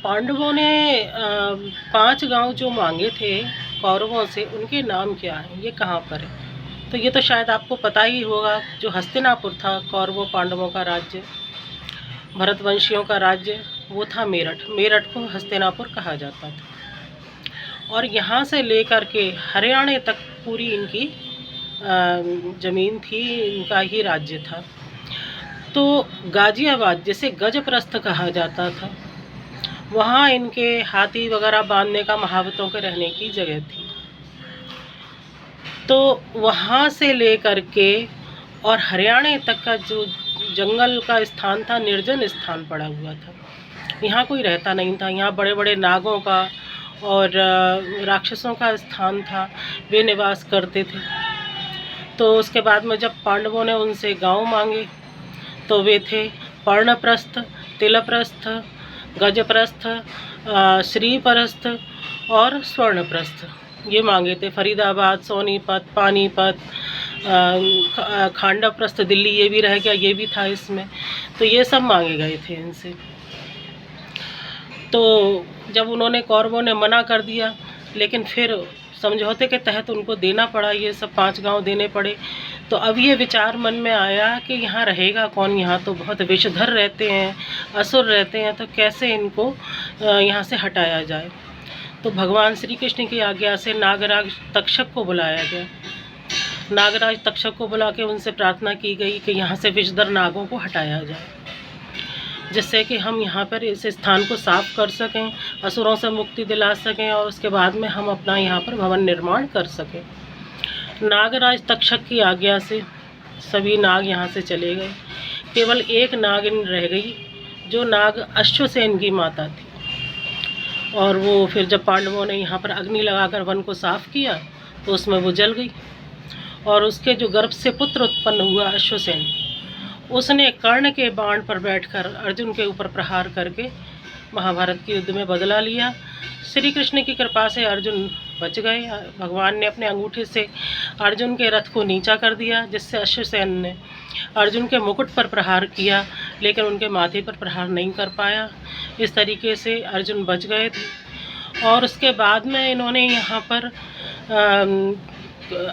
पांडवों ने 5 गांव जो मांगे थे कौरवों से, उनके नाम क्या हैं, ये कहाँ पर है? तो ये तो शायद आपको पता ही होगा। जो हस्तिनापुर था कौरवों पांडवों का राज्य, भरतवंशियों का राज्य, वो था मेरठ। मेरठ को हस्तिनापुर कहा जाता था। और यहाँ से लेकर के हरियाणा तक पूरी इनकी ज़मीन थी, इनका ही राज्य था। तो गाजियाबाद, जिसे गजप्रस्थ कहा जाता था, वहाँ इनके हाथी वगैरह बांधने का, महावतों के रहने की जगह थी। तो वहाँ से लेकर के और हरियाणा तक का जो जंगल का स्थान था, निर्जन स्थान पड़ा हुआ था। यहाँ कोई रहता नहीं था। यहाँ बड़े बड़े नागों का और राक्षसों का स्थान था, वे निवास करते थे। तो उसके बाद में जब पांडवों ने उनसे गांव मांगे तो वे थे पर्णप्रस्थ, तिलप्रस्थ, गजप्रस्थ, श्रीप्रस्थ और स्वर्णप्रस्थ। ये मांगे थे। फरीदाबाद, सोनीपत, पानीपत, खांडवप्रस्थ, दिल्ली ये भी रह गया, ये भी था इसमें। तो ये सब मांगे गए थे इनसे। तो जब उन्होंने, कौरवों ने मना कर दिया, लेकिन फिर समझौते के तहत उनको देना पड़ा, ये सब 5 गांव देने पड़े। तो अब ये विचार मन में आया कि यहाँ रहेगा कौन, यहाँ तो बहुत विषधर रहते हैं, असुर रहते हैं, तो कैसे इनको यहाँ से हटाया जाए। तो भगवान श्री कृष्ण की आज्ञा से नागराज तक्षक को बुलाया गया। नागराज तक्षक को बुला के उनसे प्रार्थना की गई कि यहाँ से विषधर नागों को हटाया जाए, जिससे कि हम यहाँ पर इस स्थान को साफ कर सकें, असुरों से मुक्ति दिला सकें और उसके बाद में हम अपना यहाँ पर भवन निर्माण कर सकें। नागराज तक्षक की आज्ञा से सभी नाग यहाँ से चले गए। केवल एक नागिन रह गई, जो नाग अश्वसेन की माता थी। और वो फिर जब पांडवों ने यहाँ पर अग्नि लगाकर वन को साफ किया तो उसमें वो जल गई। और उसके जो गर्भ से पुत्र उत्पन्न हुआ अश्वसेन, उसने कर्ण के बाण पर बैठकर अर्जुन के ऊपर प्रहार करके महाभारत के युद्ध में बदला लिया। श्री कृष्ण की कृपा से अर्जुन बच गए। भगवान ने अपने अंगूठे से अर्जुन के रथ को नीचा कर दिया, जिससे अश्वसेन ने अर्जुन के मुकुट पर प्रहार किया, लेकिन उनके माथे पर प्रहार नहीं कर पाया। इस तरीके से अर्जुन बच गए थे। और उसके बाद में इन्होंने यहाँ पर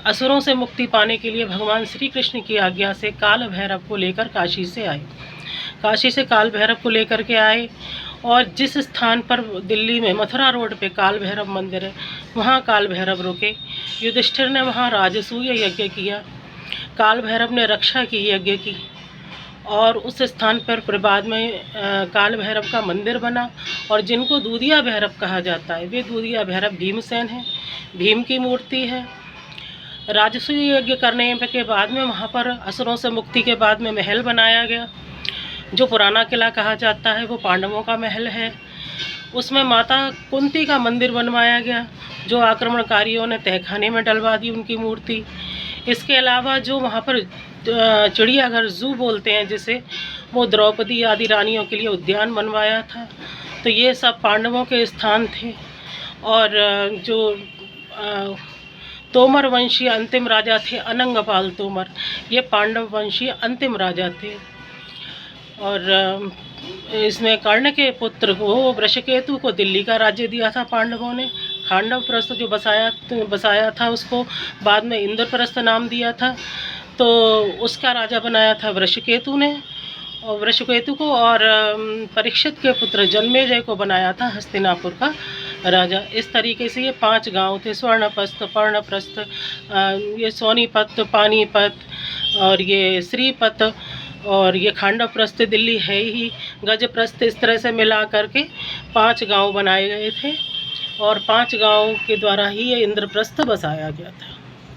असुरों से मुक्ति पाने के लिए भगवान श्री कृष्ण की आज्ञा से काल भैरव को लेकर काशी से आए। काशी से काल भैरव को लेकर के आए और जिस स्थान पर दिल्ली में मथुरा रोड पे काल भैरव मंदिर है, वहाँ काल भैरव रुके। युधिष्ठिर ने वहाँ राजसूय यज्ञ किया, काल भैरव ने रक्षा की, यज्ञ की। और उस स्थान पर बाद में काल भैरव का मंदिर बना। और जिनको दूधिया भैरव कहा जाता है, वे दूधिया भैरव भीमसेन हैं, भीम की मूर्ति है। राजसूय यज्ञ करने के बाद में वहाँ पर असुरों से मुक्ति के बाद में महल बनाया गया, जो पुराना किला कहा जाता है, वो पांडवों का महल है। उसमें माता कुंती का मंदिर बनवाया गया, जो आक्रमणकारियों ने तहखाने में डलवा दी उनकी मूर्ति। इसके अलावा जो वहाँ पर चिड़ियाघर, जू बोलते हैं जिसे, वो द्रौपदी आदि रानियों के लिए उद्यान बनवाया था। तो ये सब पांडवों के स्थान थे। और जो तोमर वंशीय अंतिम राजा थे, अनंगपाल तोमर, ये पांडव वंशीय अंतिम राजा थे। और इसमें कर्ण के पुत्र को, वृषकेतु को, दिल्ली का राज्य दिया था पांडवों ने। खांडवप्रस्थ जो बसाया था, उसको बाद में इंद्रप्रस्थ नाम दिया था। तो उसका राजा बनाया था वृषकेतु ने, और वृषकेतु को। और परीक्षित के पुत्र जन्मेजय को बनाया था हस्तिनापुर का राजा। इस तरीके से ये 5 गांव थे, स्वर्णप्रस्थ, पर्णप्रस्थ, ये सोनीपत, पानीपत, और ये श्रीपत, और ये खांडवप्रस्थ दिल्ली है ही, गजप्रस्थ, इस तरह से मिला करके 5 गांव बनाए गए थे। और 5 गांव के द्वारा ही ये इंद्रप्रस्थ बसाया गया था।